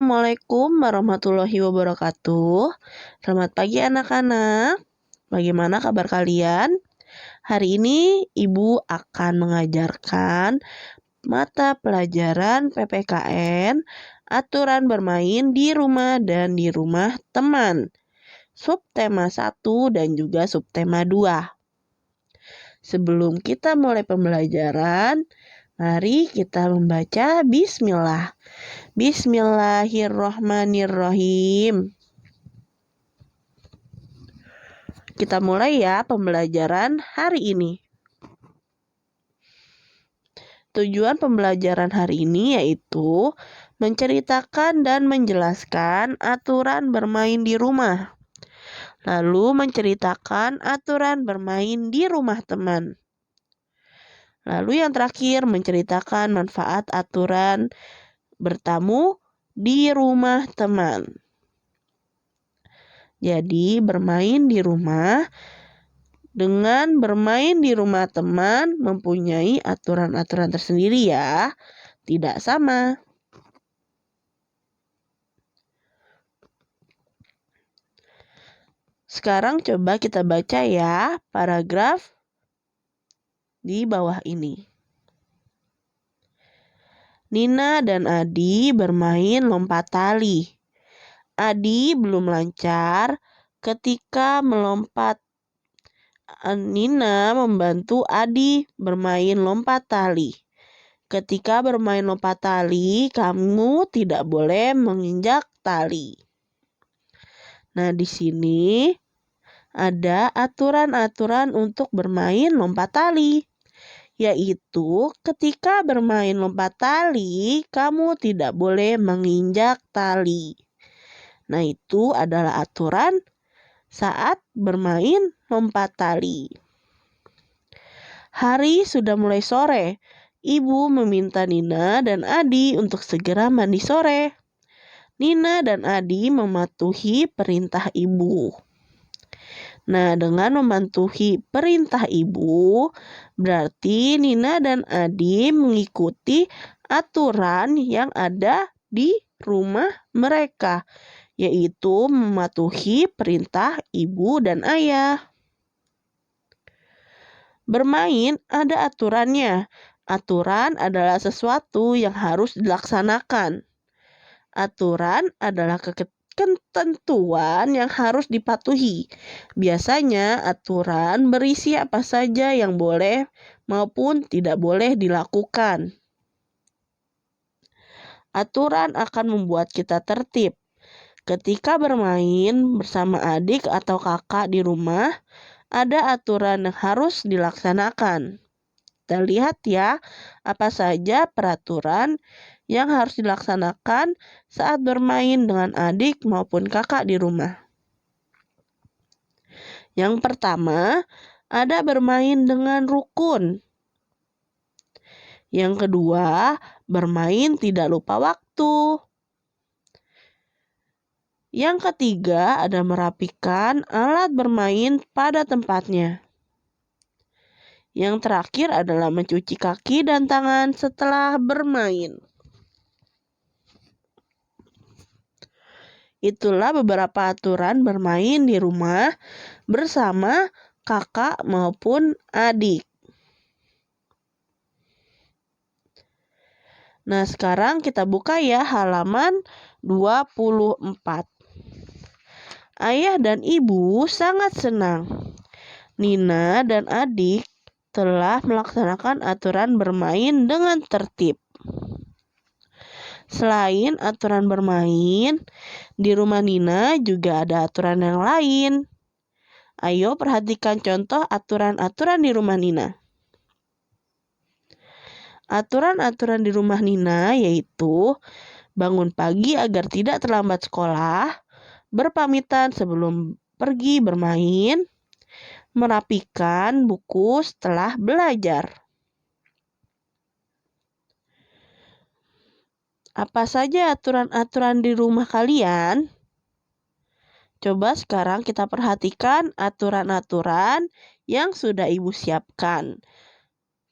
Assalamualaikum warahmatullahi wabarakatuh. Selamat pagi anak-anak. Bagaimana kabar kalian? Hari ini Ibu akan mengajarkan mata pelajaran PPKN, aturan bermain di rumah dan di rumah teman. Subtema 1 dan juga subtema 2. Sebelum kita mulai pembelajaran, mari kita membaca Bismillah. Bismillahirrohmanirrohim. Kita mulai ya pembelajaran hari ini. Tujuan pembelajaran hari ini yaitu menceritakan dan menjelaskan aturan bermain di rumah. Lalu menceritakan aturan bermain di rumah teman. Lalu yang terakhir menceritakan manfaat aturan bertamu di rumah teman. Jadi bermain di rumah dengan bermain di rumah teman mempunyai aturan-aturan tersendiri ya, tidak sama. Sekarang coba kita baca ya paragraf di bawah ini. Nina dan Adi bermain lompat tali. Adi belum lancar ketika melompat. Nina membantu Adi bermain lompat tali. Ketika bermain lompat tali, kamu tidak boleh menginjak tali. Nah, di sini ada aturan-aturan untuk bermain lompat tali. Yaitu ketika bermain lompat tali, kamu tidak boleh menginjak tali. Nah, itu adalah aturan saat bermain lompat tali. Hari sudah mulai sore. Ibu meminta Nina dan Adi untuk segera mandi sore. Nina dan Adi mematuhi perintah ibu. Nah, dengan mematuhi perintah ibu, berarti Nina dan Adi mengikuti aturan yang ada di rumah mereka, yaitu mematuhi perintah ibu dan ayah. Bermain ada aturannya. Aturan adalah sesuatu yang harus dilaksanakan. Aturan adalah ketentuan yang harus dipatuhi. Biasanya aturan berisi apa saja yang boleh maupun tidak boleh dilakukan. Aturan akan membuat kita tertib. Ketika bermain bersama adik atau kakak di rumah, ada aturan yang harus dilaksanakan. Kita lihat ya, apa saja peraturan yang harus dilaksanakan saat bermain dengan adik maupun kakak di rumah. Yang pertama, ada bermain dengan rukun. Yang kedua, bermain tidak lupa waktu. Yang ketiga, ada merapikan alat bermain pada tempatnya. Yang terakhir adalah mencuci kaki dan tangan setelah bermain. Itulah beberapa aturan bermain di rumah bersama kakak maupun adik. Nah, sekarang kita buka ya halaman 24. Ayah dan ibu sangat senang. Nina dan adik telah melaksanakan aturan bermain dengan tertib. Selain aturan bermain, di rumah Nina juga ada aturan yang lain. Ayo perhatikan contoh aturan-aturan di rumah Nina. Aturan-aturan di rumah Nina yaitu bangun pagi agar tidak terlambat sekolah, berpamitan sebelum pergi bermain, merapikan buku setelah belajar. Apa saja aturan-aturan di rumah kalian? Coba sekarang kita perhatikan aturan-aturan yang sudah ibu siapkan.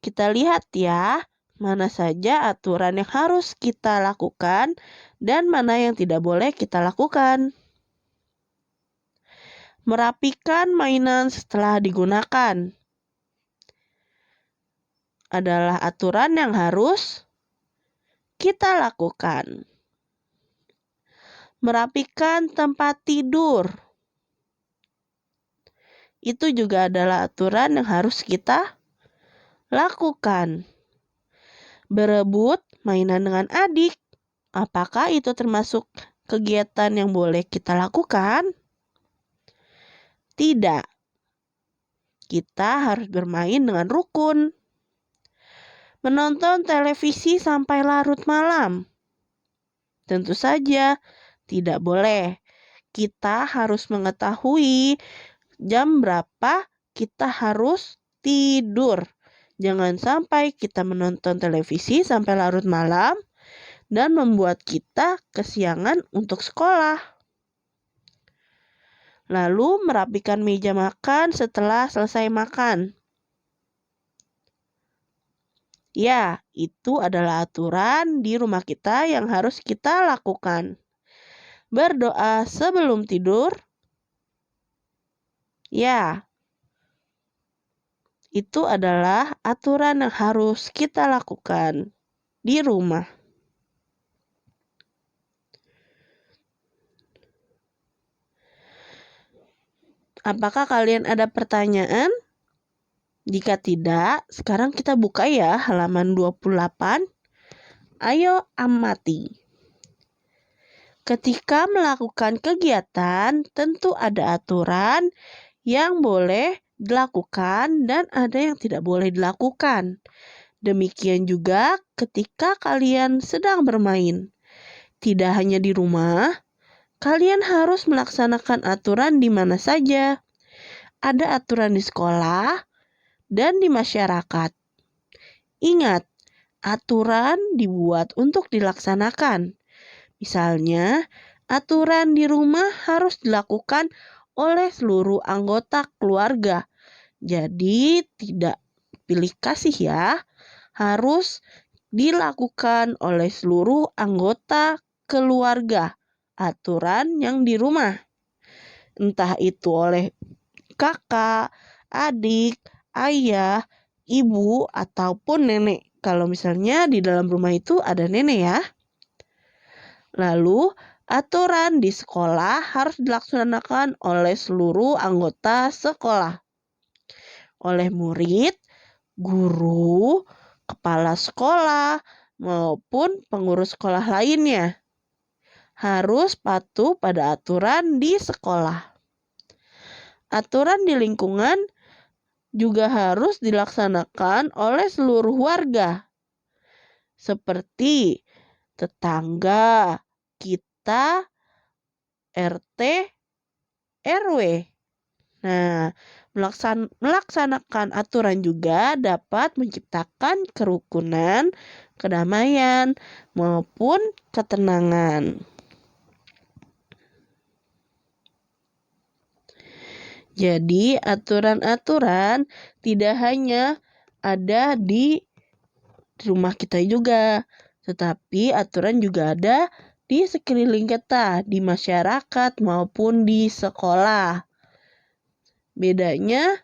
Kita lihat ya, mana saja aturan yang harus kita lakukan dan mana yang tidak boleh kita lakukan. Merapikan mainan setelah digunakan adalah aturan yang harus kita lakukan. Merapikan tempat tidur itu juga adalah aturan yang harus kita lakukan. Berebut mainan dengan adik, apakah itu termasuk kegiatan yang boleh kita lakukan? Tidak. Kita harus bermain dengan rukun. Menonton televisi sampai larut malam, tentu saja tidak boleh. Kita harus mengetahui jam berapa kita harus tidur. Jangan sampai kita menonton televisi sampai larut malam dan membuat kita kesiangan untuk sekolah. Lalu merapikan meja makan setelah selesai makan. Ya, itu adalah aturan di rumah kita yang harus kita lakukan. Berdoa sebelum tidur. Ya, itu adalah aturan yang harus kita lakukan di rumah. Apakah kalian ada pertanyaan? Jika tidak, sekarang kita buka ya halaman 28. Ayo amati. Ketika melakukan kegiatan, tentu ada aturan yang boleh dilakukan dan ada yang tidak boleh dilakukan. Demikian juga ketika kalian sedang bermain. Tidak hanya di rumah, kalian harus melaksanakan aturan di mana saja. Ada aturan di sekolah dan di masyarakat. Ingat, aturan dibuat untuk dilaksanakan. Misalnya, aturan di rumah harus dilakukan oleh seluruh anggota keluarga. Jadi tidak pilih kasih ya. Harus dilakukan oleh seluruh anggota keluarga. Aturan yang di rumah. Entah itu oleh kakak, adik, ayah, ibu, ataupun nenek. Kalau misalnya di dalam rumah itu ada nenek ya. Lalu, aturan di sekolah harus dilaksanakan oleh seluruh anggota sekolah. Oleh murid, guru, kepala sekolah, maupun pengurus sekolah lainnya. Harus patuh pada aturan di sekolah. Aturan di lingkungan juga harus dilaksanakan oleh seluruh warga. Seperti tetangga, kita, RT, RW. Nah, melaksanakan aturan juga dapat menciptakan kerukunan, kedamaian, maupun ketenangan. Jadi, aturan-aturan tidak hanya ada di rumah kita juga, tetapi aturan juga ada di sekeliling kita, di masyarakat maupun di sekolah. Bedanya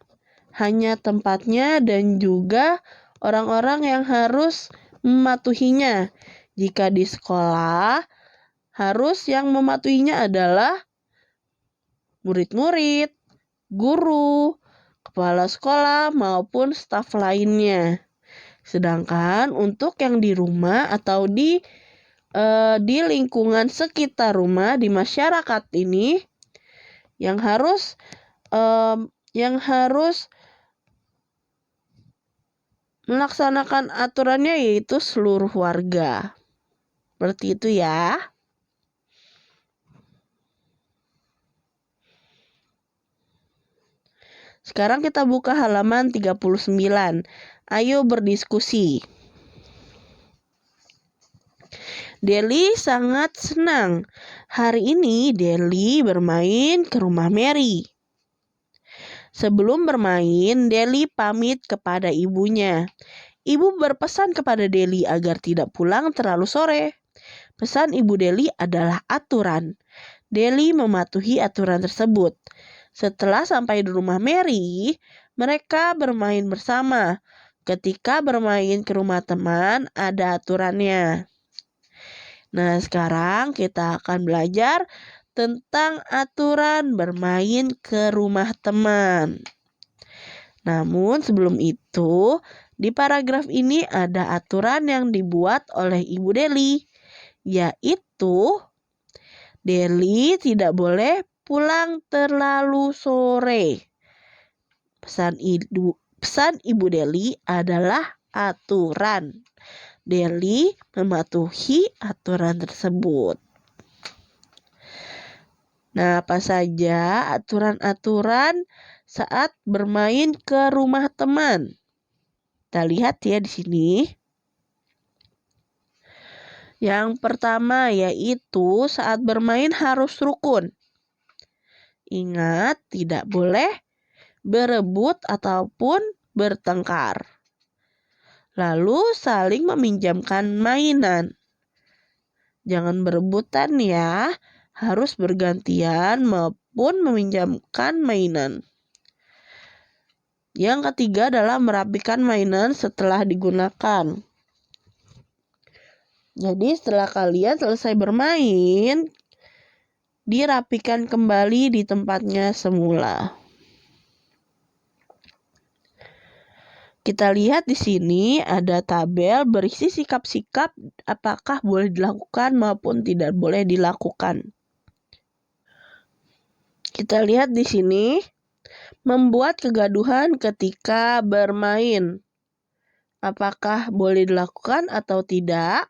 hanya tempatnya dan juga orang-orang yang harus mematuhinya. Jika di sekolah, harus yang mematuhinya adalah murid-murid, guru, kepala sekolah, maupun staf lainnya. Sedangkan untuk yang di rumah atau di lingkungan sekitar rumah, di masyarakat ini, yang harus melaksanakan aturannya yaitu seluruh warga. Seperti itu ya. Sekarang kita buka halaman 39. Ayo berdiskusi. Deli sangat senang. Hari ini Deli bermain ke rumah Mary. Sebelum bermain, Deli pamit kepada ibunya. Ibu berpesan kepada Deli agar tidak pulang terlalu sore. Pesan Ibu Deli adalah aturan. Deli mematuhi aturan tersebut. Setelah sampai di rumah Mary, mereka bermain bersama. Ketika bermain ke rumah teman, ada aturannya. Nah, sekarang kita akan belajar tentang aturan bermain ke rumah teman. Namun sebelum itu, di paragraf ini ada aturan yang dibuat oleh Ibu Deli, yaitu Deli tidak boleh pulang terlalu sore. Pesan Ibu Deli adalah aturan. Deli mematuhi aturan tersebut. Nah, apa saja aturan-aturan saat bermain ke rumah teman? Kita lihat ya di sini. Yang pertama yaitu saat bermain harus rukun. Ingat, tidak boleh berebut ataupun bertengkar. Lalu saling meminjamkan mainan. Jangan berebutan ya, harus bergantian maupun meminjamkan mainan. Yang ketiga adalah merapikan mainan setelah digunakan. Jadi setelah kalian selesai bermain, dirapikan kembali di tempatnya semula. Kita lihat di sini ada tabel berisi sikap-sikap apakah boleh dilakukan maupun tidak boleh dilakukan. Kita lihat di sini, membuat kegaduhan ketika bermain. Apakah boleh dilakukan atau tidak?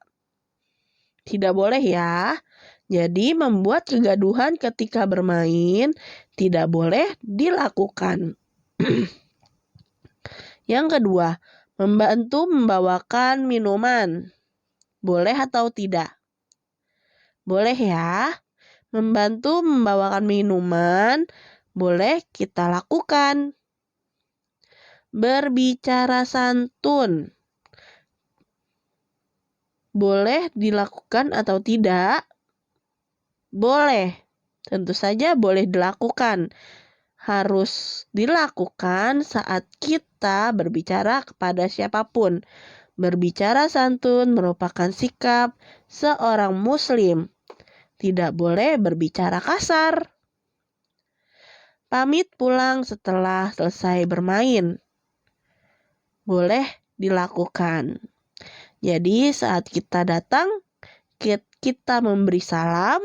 Tidak boleh ya. Jadi membuat kegaduhan ketika bermain tidak boleh dilakukan. Yang kedua, membantu membawakan minuman. Boleh atau tidak? Boleh ya. Membantu membawakan minuman boleh kita lakukan. Berbicara santun. Boleh dilakukan atau tidak? Boleh. Tentu saja boleh dilakukan. Harus dilakukan saat kita berbicara kepada siapapun. Berbicara santun merupakan sikap seorang muslim. Tidak boleh berbicara kasar. Pamit pulang setelah selesai bermain. Boleh dilakukan. Jadi saat kita datang, kita memberi salam.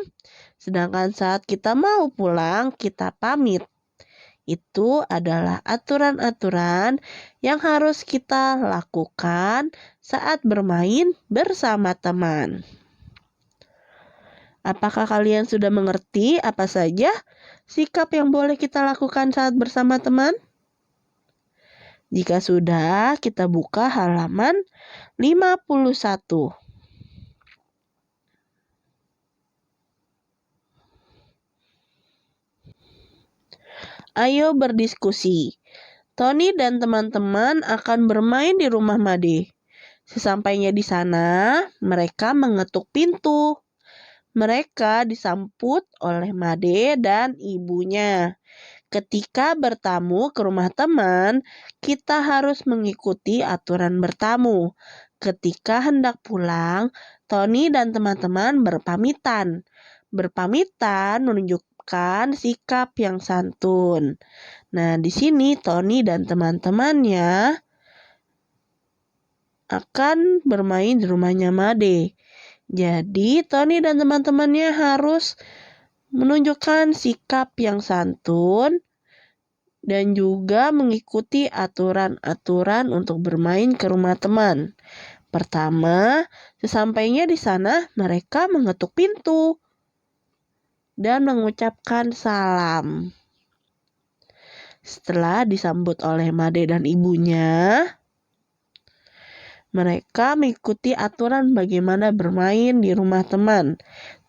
Sedangkan saat kita mau pulang, kita pamit. Itu adalah aturan-aturan yang harus kita lakukan saat bermain bersama teman. Apakah kalian sudah mengerti apa saja sikap yang boleh kita lakukan saat bersama teman? Jika sudah, kita buka halaman 51. Ayo berdiskusi. Tony dan teman-teman akan bermain di rumah Made. Sesampainya di sana, mereka mengetuk pintu. Mereka disambut oleh Made dan ibunya. Ketika bertamu ke rumah teman, kita harus mengikuti aturan bertamu. Ketika hendak pulang, Tony dan teman-teman berpamitan. Berpamitan menunjukkan sikap yang santun. Nah, di sini Tony dan teman-temannya akan bermain di rumahnya Made. Jadi, Tony dan teman-temannya harus menunjukkan sikap yang santun dan juga mengikuti aturan-aturan untuk bermain ke rumah teman. Pertama, sesampainya di sana mereka mengetuk pintu dan mengucapkan salam. Setelah disambut oleh Made dan ibunya, mereka mengikuti aturan bagaimana bermain di rumah teman.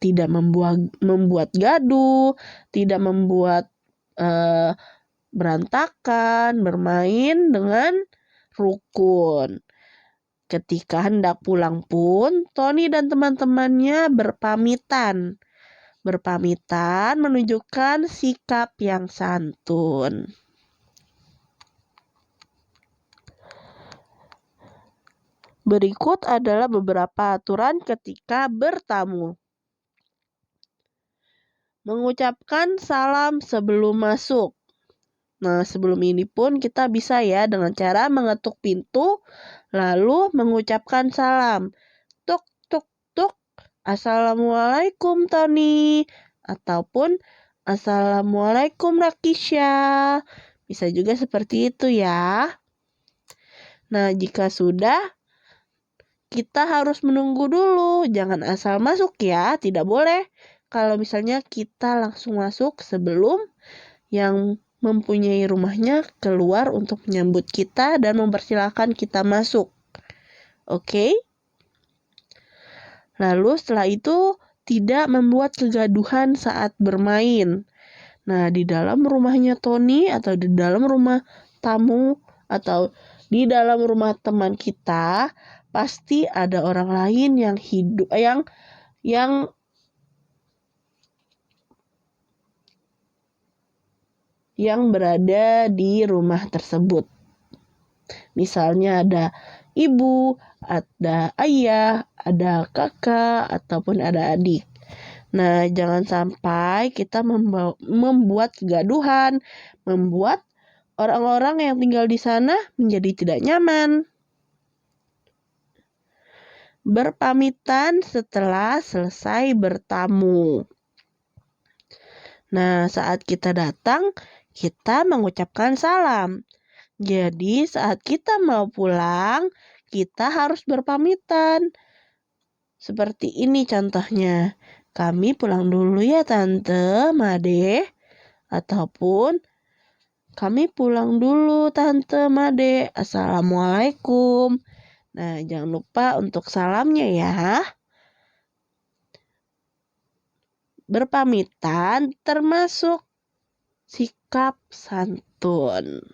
Tidak membuat gaduh, tidak membuat berantakan, bermain dengan rukun. Ketika hendak pulang pun, Tony dan teman-temannya berpamitan. Berpamitan menunjukkan sikap yang santun. Berikut adalah beberapa aturan ketika bertamu. Mengucapkan salam sebelum masuk. Nah, sebelum ini pun kita bisa ya dengan cara mengetuk pintu lalu mengucapkan salam. Tuk, tuk, tuk. Assalamualaikum Tony. Ataupun Assalamualaikum Rakisha. Bisa juga seperti itu ya. Nah, jika sudah, kita harus menunggu dulu. Jangan asal masuk ya, tidak boleh. Kalau misalnya kita langsung masuk sebelum yang mempunyai rumahnya keluar untuk menyambut kita dan mempersilahkan kita masuk. Oke? Lalu setelah itu tidak membuat kegaduhan saat bermain. Nah, di dalam rumahnya Tony atau di dalam rumah tamu atau di dalam rumah teman kita pasti ada orang lain yang hidup yang berada di rumah tersebut. Misalnya ada ibu, ada ayah, ada kakak, ataupun ada adik. Nah, jangan sampai kita membuat kegaduhan, membuat orang-orang yang tinggal di sana menjadi tidak nyaman. Berpamitan setelah selesai bertamu. Nah, saat kita datang, kita mengucapkan salam. Jadi, saat kita mau pulang, kita harus berpamitan. Seperti ini contohnya. Kami pulang dulu ya Tante, Made. Ataupun kami pulang dulu Tante, Made. Assalamualaikum. Nah, jangan lupa untuk salamnya ya. Berpamitan termasuk sikap santun.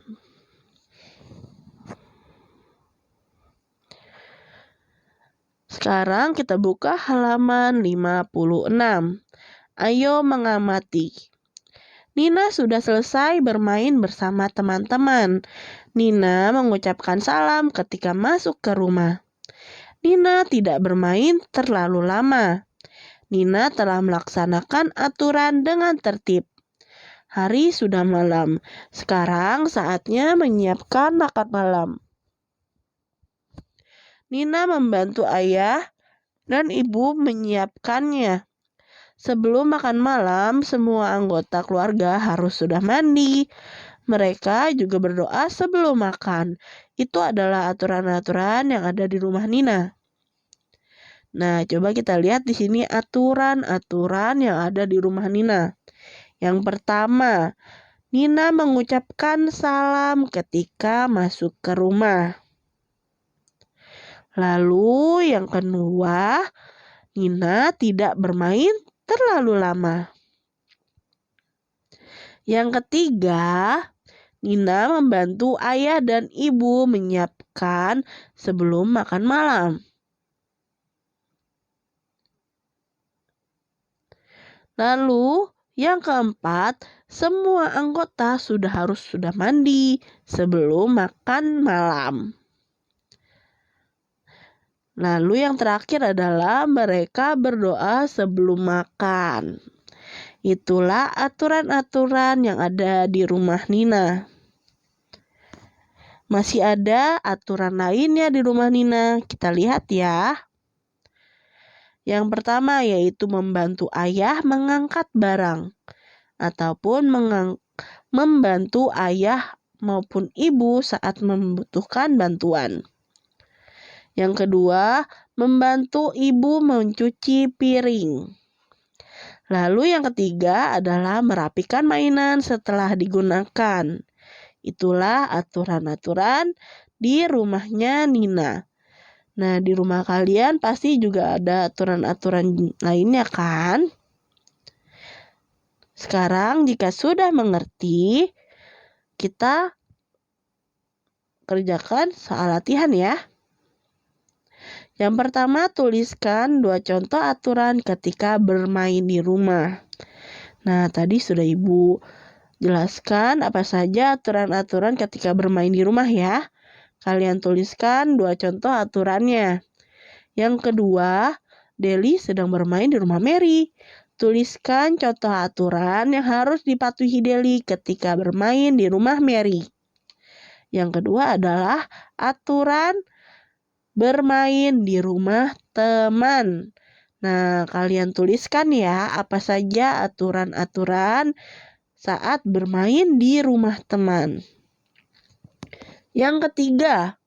Sekarang kita buka halaman 56. Ayo mengamati. Nina sudah selesai bermain bersama teman-teman. Nina mengucapkan salam ketika masuk ke rumah. Nina tidak bermain terlalu lama. Nina telah melaksanakan aturan dengan tertib. Hari sudah malam. Sekarang saatnya menyiapkan makan malam. Nina membantu ayah dan ibu menyiapkannya. Sebelum makan malam, semua anggota keluarga harus sudah mandi. Mereka juga berdoa sebelum makan. Itu adalah aturan-aturan yang ada di rumah Nina. Nah, coba kita lihat di sini aturan-aturan yang ada di rumah Nina. Yang pertama, Nina mengucapkan salam ketika masuk ke rumah. Lalu yang kedua, Nina tidak bermain terlalu lama. Yang ketiga, Nina membantu ayah dan ibu menyiapkan sebelum makan malam. Lalu yang keempat, semua anggota harus sudah mandi sebelum makan malam. Lalu yang terakhir adalah mereka berdoa sebelum makan. Itulah aturan-aturan yang ada di rumah Nina. Masih ada aturan lainnya di rumah Nina. Kita lihat ya. Yang pertama yaitu membantu ayah mengangkat barang. Ataupun membantu ayah maupun ibu saat membutuhkan bantuan. Yang kedua, membantu ibu mencuci piring. Lalu yang ketiga adalah merapikan mainan setelah digunakan. Itulah aturan-aturan di rumahnya Nina. Nah, di rumah kalian pasti juga ada aturan-aturan lainnya kan? Sekarang jika sudah mengerti, kita kerjakan soal latihan ya. Yang pertama, tuliskan 2 contoh aturan ketika bermain di rumah. Nah, tadi sudah Ibu jelaskan apa saja aturan-aturan ketika bermain di rumah ya. Kalian tuliskan 2 contoh aturannya. Yang kedua, Deli sedang bermain di rumah Mary. Tuliskan contoh aturan yang harus dipatuhi Deli ketika bermain di rumah Mary. Yang kedua adalah aturan bermain di rumah teman. Nah, kalian tuliskan ya apa saja aturan-aturan saat bermain di rumah teman. Yang ketiga,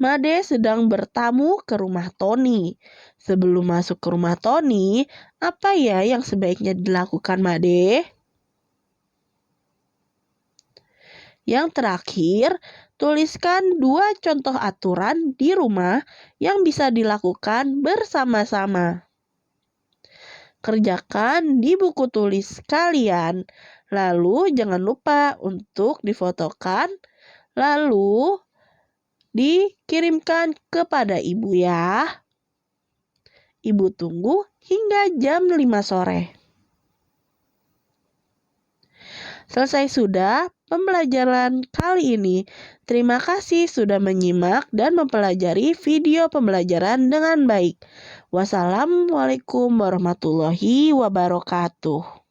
Made sedang bertamu ke rumah Tony. Sebelum masuk ke rumah Tony, apa ya yang sebaiknya dilakukan Made? Yang terakhir, tuliskan 2 contoh aturan di rumah yang bisa dilakukan bersama-sama. Kerjakan di buku tulis kalian. Lalu jangan lupa untuk difotokan. Lalu dikirimkan kepada Ibu ya. Ibu tunggu hingga jam 5 sore. Selesai sudah pembelajaran kali ini. Terima kasih sudah menyimak dan mempelajari video pembelajaran dengan baik. Wassalamualaikum warahmatullahi wabarakatuh.